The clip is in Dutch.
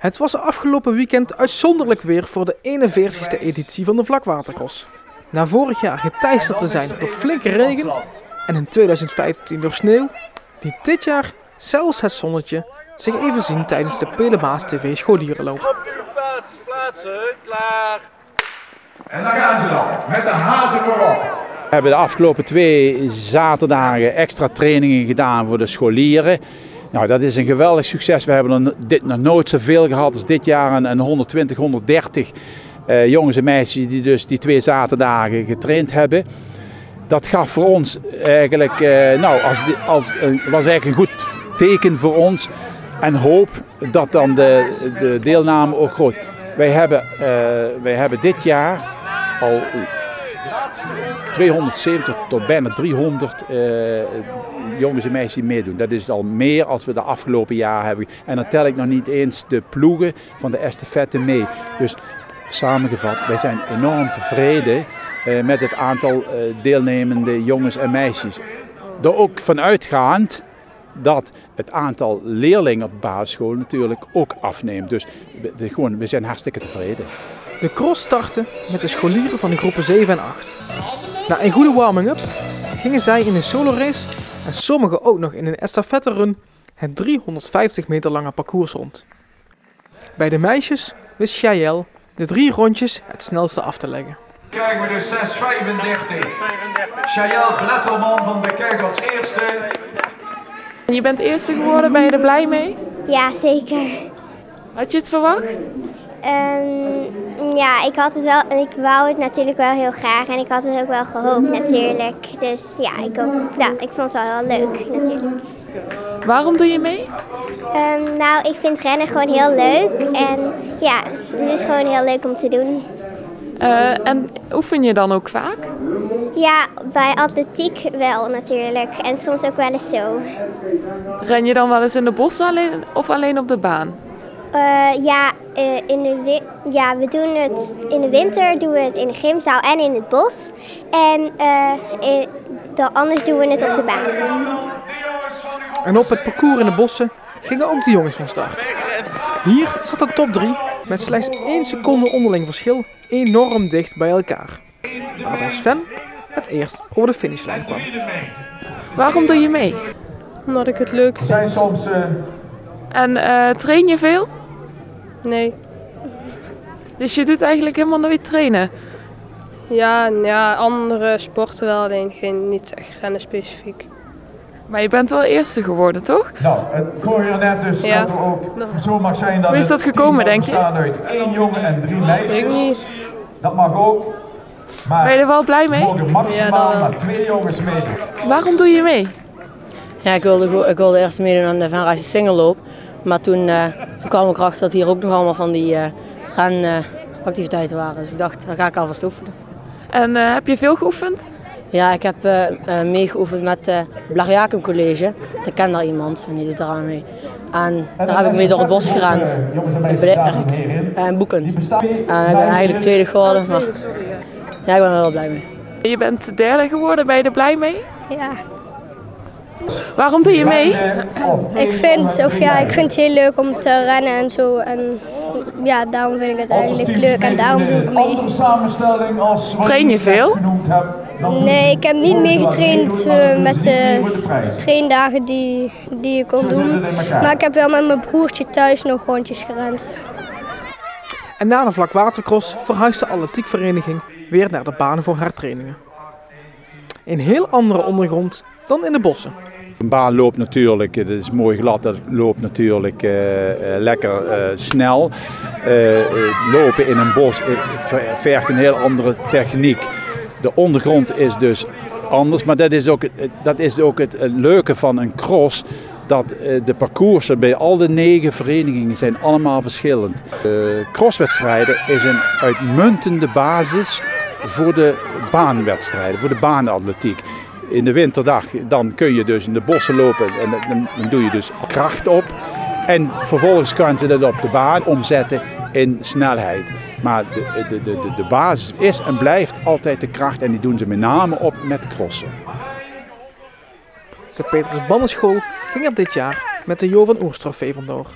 Het was afgelopen weekend uitzonderlijk weer voor de 41e editie van de vlakwatercross. Na vorig jaar geteisterd te zijn door flinke regen en in 2015 door sneeuw, liet dit jaar zelfs het zonnetje zich even zien tijdens de Pelemaas TV scholierenloop. Op uw plaatsen, klaar! En daar gaan ze dan, met de hazen voorop. We hebben de afgelopen 2 zaterdagen extra trainingen gedaan voor de scholieren. Nou, dat is een geweldig succes. We hebben dit nog nooit zoveel gehad als dit jaar. En 120, 130 jongens en meisjes die dus die 2 zaterdagen getraind hebben. Dat gaf voor ons eigenlijk, was eigenlijk een goed teken voor ons. En hoop dat dan de deelname ook groot. Wij hebben dit jaar al 270 tot bijna 300 jongens en meisjes die meedoen. Dat is al meer als we de afgelopen jaar hebben. En dan tel ik nog niet eens de ploegen van de estafette mee. Dus samengevat, wij zijn enorm tevreden met het aantal deelnemende jongens en meisjes. Er ook vanuitgaand dat het aantal leerlingen op de basisschool natuurlijk ook afneemt. Dus we zijn hartstikke tevreden. De cross startte met de scholieren van de groepen 7 en 8. Na een goede warming-up gingen zij in een solo race en sommigen ook nog in een estafette run het 350 meter lange parcours rond. Bij de meisjes wist Jaël de 3 rondjes het snelste af te leggen. Krijgen we de 6:35. Jaël Blettelman van de Kerk als eerste. Je bent eerste geworden, ben je er blij mee? Ja, zeker. Had je het verwacht? Ja, ik had het wel en ik wou het natuurlijk wel heel graag en ik had het ook wel gehoopt natuurlijk. Dus ja, ik vond het wel heel leuk natuurlijk. Waarom doe je mee? Nou, ik vind rennen gewoon heel leuk en ja, het is gewoon heel leuk om te doen. En oefen je dan ook vaak? Ja, bij atletiek wel natuurlijk en soms ook wel eens zo. Ren je dan wel eens in de bossen of alleen op de baan? We doen het in de winter doen we het in de gymzaal en in het bos. En anders doen we het op de baan. En op het parcours in de bossen gingen ook de jongens van start. Hier zat de top 3 met slechts 1 seconde onderling verschil enorm dicht bij elkaar. Waarbij Sven het eerst over de finishlijn kwam. Waarom doe je mee? Omdat ik het leuk vind. Zijn soms... En train je veel? Nee. Dus je doet eigenlijk helemaal nooit trainen? Ja, andere sporten wel, alleen niet echt rennen specifiek. Maar je bent wel eerste geworden, toch? Nou, het gooi er net dus Ja. dat er ook zo mag zijn dat Hoe is dat gekomen, denk je? bestaat uit 1 jongen en 3 meisjes. Weet ik niet. Dat mag ook. Maar Ben je er wel blij mee? er mogen maximaal Ja, maar 2 jongens meedoen. Waarom doe je mee? Ja, ik wilde eerst meedoen aan de Venraadse singelloop. Maar toen kwam ik erachter dat hier ook nog allemaal van die renactiviteiten waren. Dus ik dacht, daar ga ik alvast oefenen. En heb je veel geoefend? Ja, ik heb meegeoefend met het Blariacum College. Ik ken daar iemand en die doet eraan mee. En daar heb ik mee door het bos gerend. In Blerk en Boekend. En ik ben eigenlijk tweede geworden, maar ja, ik ben er wel blij mee. Je bent derde geworden, ben je er blij mee? Ja. Waarom doe je mee? Ik vind het heel leuk om te rennen en zo. En ja, daarom vind ik het eigenlijk leuk en daarom doe ik mee. Train je veel? Nee, ik heb niet meegetraind met de traindagen die ik kon doen. Maar ik heb wel met mijn broertje thuis nog rondjes gerend. En na de vlakwatercross verhuisde de atletiekvereniging weer naar de banen voor haar trainingen. Een heel andere ondergrond dan in de bossen. Een baan loopt natuurlijk, het is mooi glad, dat loopt natuurlijk lekker snel. Lopen in een bos vergt een heel andere techniek. De ondergrond is dus anders, maar dat is ook het leuke van een cross. Dat de parcoursen bij al de 9 verenigingen zijn allemaal verschillend. Crosswedstrijden is een uitmuntende basis voor de baanwedstrijden, voor de baanatletiek. In de winterdag dan kun je dus in de bossen lopen en dan doe je dus kracht op. En vervolgens kan je dat op de baan omzetten in snelheid. Maar de basis is en blijft altijd de kracht en die doen ze met name op met crossen. De Petrus Bannenschool ging er dit jaar met de Jo van Oers Trofee vandoor.